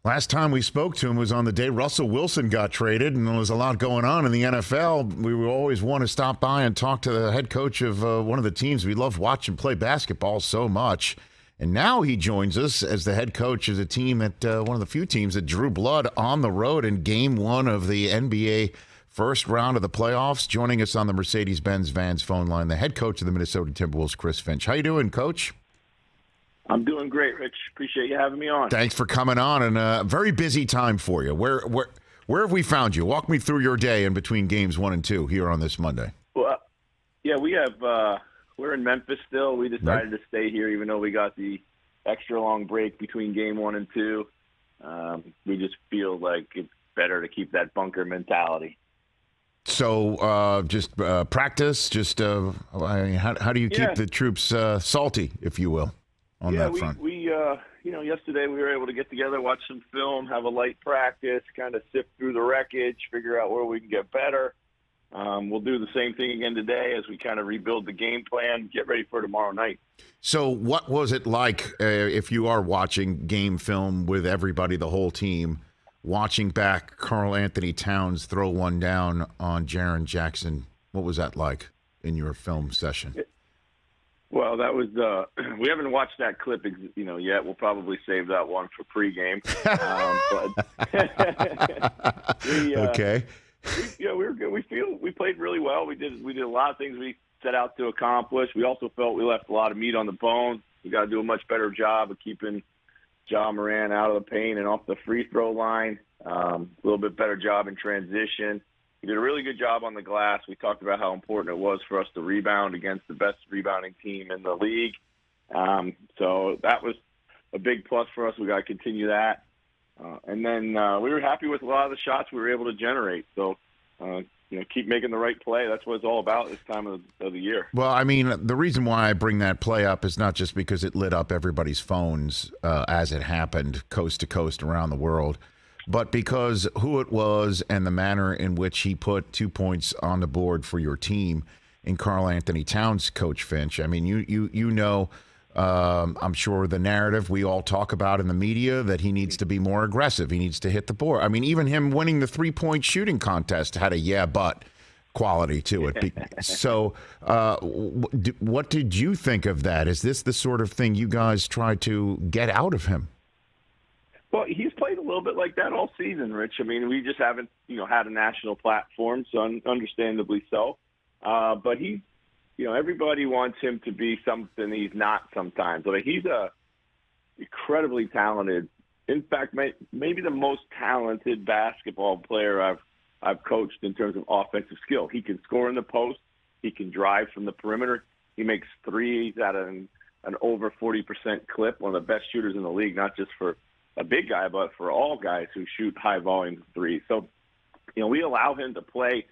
Last time we spoke to him was on the day Russell Wilson got traded, and there was a lot going on in the NFL. We would always want to stop by and talk to the head coach of one of the teams. We love watching play basketball so much. And now he joins us as the head coach of the team at one of the few teams that drew blood on the road in Game 1 of the NBA first round of the playoffs. Joining us on the Mercedes-Benz Vans phone line, the head coach of the Minnesota Timberwolves, Chris Finch. How you doing, Coach? I'm doing great, Rich. Appreciate you having me on. Thanks for coming on, and a very busy time for you. Where have we found you? Walk me through your day in between games 1 and 2 here on this Monday. Well, yeah, we have we're in Memphis still. We decided to stay here, even though we got the extra long break between game 1 and 2. We just feel like it's better to keep that bunker mentality. So just practice. Just how do you keep the troops salty, if you will? On that front. We yesterday we were able to get together, watch some film, have a light practice, kind of sift through the wreckage, figure out where we can get better. We'll do the same thing again today as we kind of rebuild the game plan, get ready for tomorrow night. So what was it like if you are watching game film with everybody, the whole team, watching back Karl-Anthony Towns throw one down on Jaren Jackson? What was that like in your film session? Well, that was we haven't watched that clip, yet. We'll probably save that one for pregame. Okay. We were good. We feel we played really well. We did a lot of things we set out to accomplish. We also felt we left a lot of meat on the bone. We got to do a much better job of keeping Ja Morant out of the paint and off the free throw line. A little bit better job in transition. We did a really good job on the glass. We talked about how important it was for us to rebound against the best rebounding team in the league. So that was a big plus for us. We got to continue that. And then we were happy with a lot of the shots we were able to generate. So, keep making the right play. That's what it's all about this time of the year. Well, I mean, the reason why I bring that play up is not just because it lit up everybody's phones as it happened coast to coast around the world, but because who it was and the manner in which he put 2 points on the board for your team in Karl-Anthony Towns, Coach Finch. I mean, you know, I'm sure the narrative we all talk about in the media that he needs to be more aggressive. He needs to hit the board. I mean, even him winning the 3-point shooting contest had a but quality to it. So what did you think of that? Is this the sort of thing you guys try to get out of him? Well, he's played a little bit like that all season, Rich. I mean, we just haven't, had a national platform, so understandably so. But he's, everybody wants him to be something he's not sometimes. I mean, he's a incredibly talented, in fact, maybe the most talented basketball player I've coached in terms of offensive skill. He can score in the post. He can drive from the perimeter. He makes threes at an over 40% clip, one of the best shooters in the league, not just for a big guy, but for all guys who shoot high volume threes. So, we allow him to play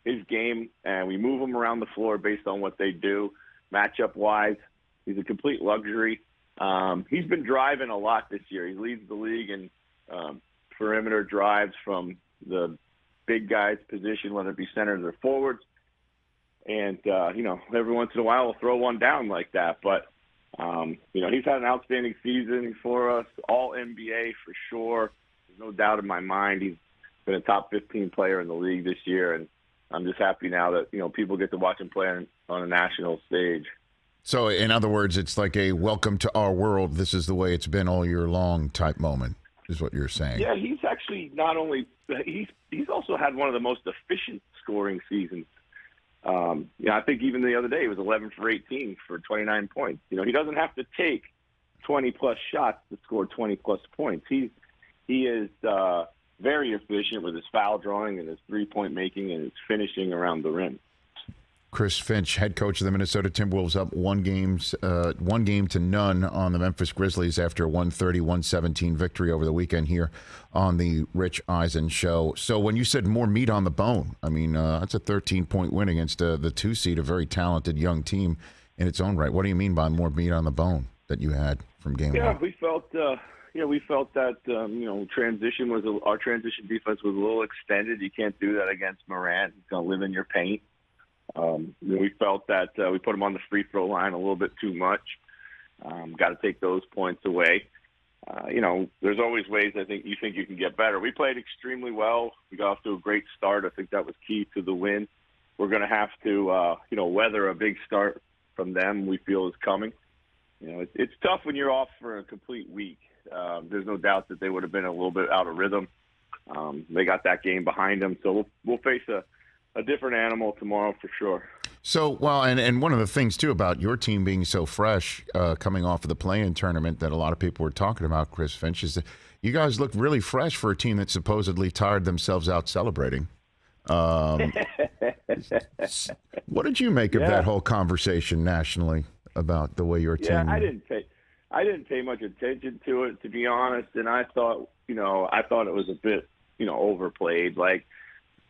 his game, and we move him around the floor based on what they do, matchup-wise. He's a complete luxury. He's been driving a lot this year. He leads the league in perimeter drives from the big guys' position, whether it be centers or forwards. And, every once in a while we'll throw one down like that. But, he's had an outstanding season for us, all NBA for sure. There's no doubt in my mind he's been a top 15 player in the league this year, and I'm just happy now that, people get to watch him play on a national stage. So, in other words, it's like a welcome to our world, this is the way it's been all year long type moment, is what you're saying. Yeah, he's actually not only – he's also had one of the most efficient scoring seasons. I think even the other day he was 11 for 18 for 29 points. He doesn't have to take 20-plus shots to score 20-plus points. He is very efficient with his foul drawing and his three-point making and his finishing around the rim. Chris Finch, head coach of the Minnesota Timberwolves, up one game to none on the Memphis Grizzlies after a 130-117 victory over the weekend here on the Rich Eisen Show. So when you said more meat on the bone, I mean, that's a 13-point win against the 2 seed, a very talented young team in its own right. What do you mean by more meat on the bone that you had from game one? We felt that our transition defense was a little extended. You can't do that against Morant. He's going to live in your paint. We felt that we put him on the free throw line a little bit too much. Got to take those points away. there's always ways I think you can get better. We played extremely well. We got off to a great start. I think that was key to the win. We're going to have to, weather a big start from them we feel is coming. It's tough when you're off for a complete week. There's no doubt that they would have been a little bit out of rhythm. They got that game behind them, so we'll face a different animal tomorrow for sure. So, well, and one of the things, too, about your team being so fresh coming off of the play-in tournament that a lot of people were talking about, Chris Finch, is that you guys look really fresh for a team that supposedly tired themselves out celebrating. What did you make of that whole conversation nationally about the way your team? Yeah, I didn't pay much attention to it, to be honest, and I thought it was a bit, overplayed. Like,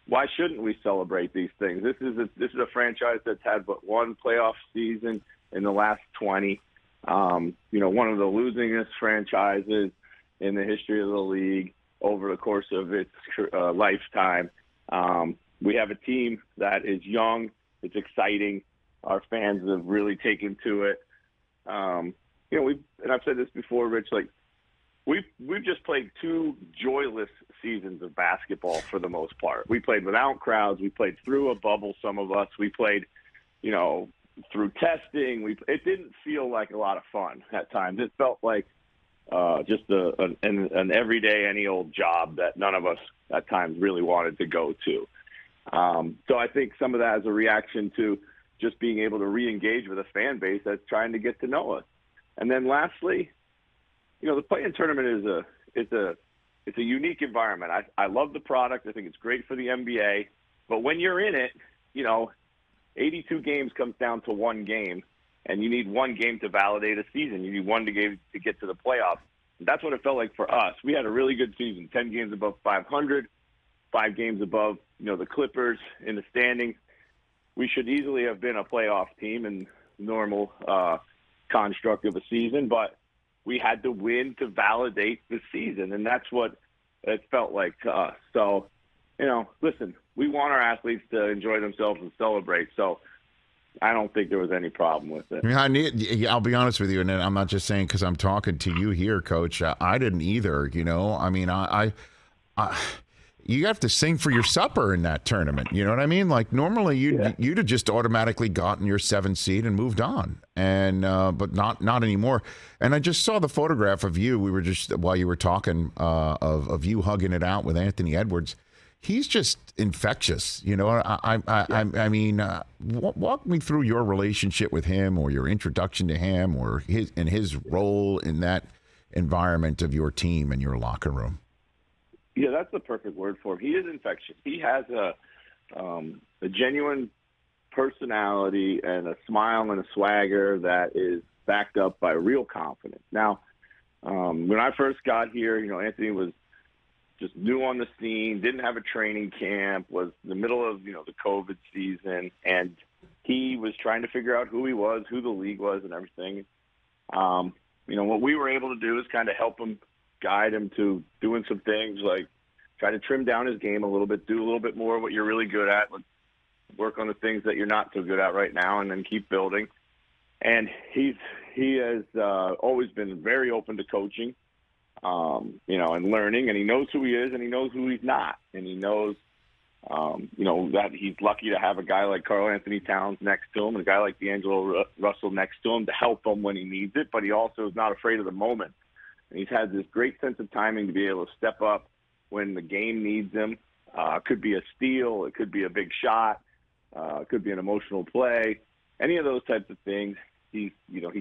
why shouldn't we celebrate these things? This is a franchise that's had but one playoff season in the last 20. One of the losingest franchises in the history of the league over the course of its lifetime. We have a team that is young. It's exciting. Our fans have really taken to it. And I've said this before, Rich, like, We've just played 2 joyless seasons of basketball for the most part. We played without crowds. We played through a bubble, some of us. We played, through testing. It didn't feel like a lot of fun at times. It felt like just an everyday, any old job that none of us at times really wanted to go to. So I think some of that is a reaction to just being able to re-engage with a fan base that's trying to get to know us. And then lastly, the play-in tournament is a unique environment. I love the product. I think it's great for the NBA. But when you're in it, 82 games comes down to one game, and you need one game to validate a season. You need one to get to the playoffs. That's what it felt like for us. We had a really good season, 10 games above 500, 5 games above, the Clippers in the standings. We should easily have been a playoff team in normal construct of a season, but we had to win to validate the season, and that's what it felt like to us. So, listen, we want our athletes to enjoy themselves and celebrate, so I don't think there was any problem with it. I'll be honest with you, and I'm not just saying because I'm talking to you here, Coach. I didn't either, I mean, you have to sing for your supper in that tournament. You know what I mean? Like normally you'd have just automatically gotten your 7th seed and moved on, and but not anymore. And I just saw the photograph of you. We were just while you were talking of you hugging it out with Anthony Edwards. He's just infectious. I mean, walk me through your relationship with him, or your introduction to him, or his role in that environment of your team and your locker room. Yeah, that's the perfect word for him. He is infectious. He has a genuine personality and a smile and a swagger that is backed up by real confidence. Now, when I first got here, Anthony was just new on the scene, didn't have a training camp, was in the middle of, the COVID season, and he was trying to figure out who he was, who the league was, and everything. What we were able to do is kind of help him, guide him to doing some things like try to trim down his game a little bit, do a little bit more of what you're really good at, work on the things that you're not so good at right now, and then keep building. And he has always been very open to coaching, and learning, and he knows who he is and he knows who he's not. And he knows, that he's lucky to have a guy like Karl-Anthony Towns next to him and a guy like D'Angelo Russell next to him to help him when he needs it, but he also is not afraid of the moment. And he's had this great sense of timing to be able to step up when the game needs him. It could be a steal. It could be a big shot. It could be an emotional play. Any of those types of things, he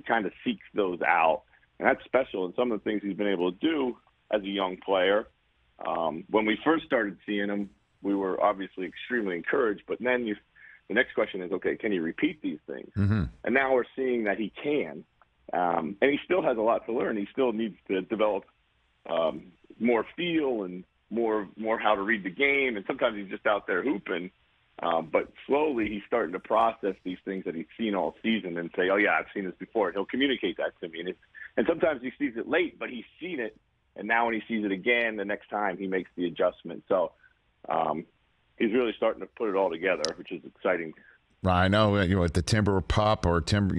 kind of seeks those out. And that's special. And some of the things he's been able to do as a young player, when we first started seeing him, we were obviously extremely encouraged. But then the next question is, okay, can he repeat these things? Mm-hmm. And now we're seeing that he can. And he still has a lot to learn. He still needs to develop more feel and more how to read the game. And sometimes he's just out there hooping. But slowly he's starting to process these things that he's seen all season and say, oh, yeah, I've seen this before. And he'll communicate that to me. And sometimes he sees it late, but he's seen it. And now when he sees it again, the next time he makes the adjustment. So he's really starting to put it all together, which is exciting. I know, the Timber Pop or Timber,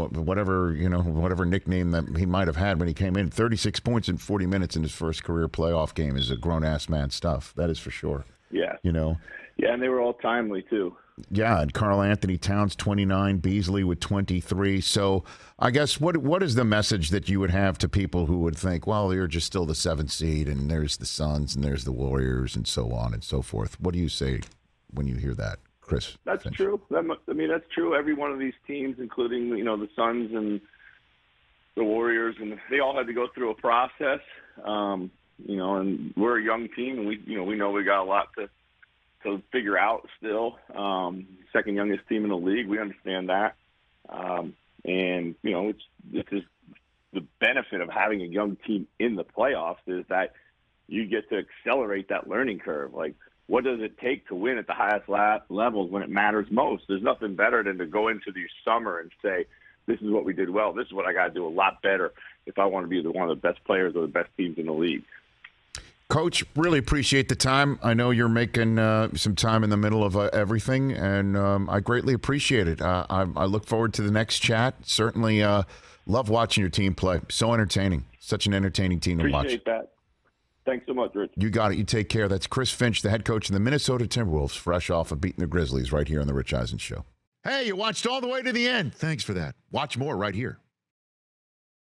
whatever nickname that he might have had when he came in. 36 points in 40 minutes in his first career playoff game is a grown-ass man stuff. That is for sure. Yeah. Yeah, and they were all timely, too. Yeah, and Karl-Anthony Towns, 29, Beasley with 23. So I guess what is the message that you would have to people who would think, well, you're just still the 7th seed, and there's the Suns, and there's the Warriors, and so on and so forth. What do you say when you hear that? Chris. That's Finch. true. That's true. Every one of these teams, including the Suns and the Warriors, and they all had to go through a process. And we're a young team, and we know we got a lot to figure out still. Second youngest team in the league, we understand that. This is the benefit of having a young team in the playoffs is that you get to accelerate that learning curve. Like, what does it take to win at the highest levels when it matters most? There's nothing better than to go into the summer and say, this is what we did well. This is what I got to do a lot better if I want to be one of the best players or the best teams in the league. Coach, really appreciate the time. I know you're making some time in the middle of everything, and I greatly appreciate it. I look forward to the next chat. Certainly love watching your team play. So entertaining. Such an entertaining team to watch. Appreciate that. Thanks so much, Rich. You got it. You take care. That's Chris Finch, the head coach of the Minnesota Timberwolves, fresh off of beating the Grizzlies right here on the Rich Eisen Show. Hey, you watched all the way to the end. Thanks for that. Watch more right here.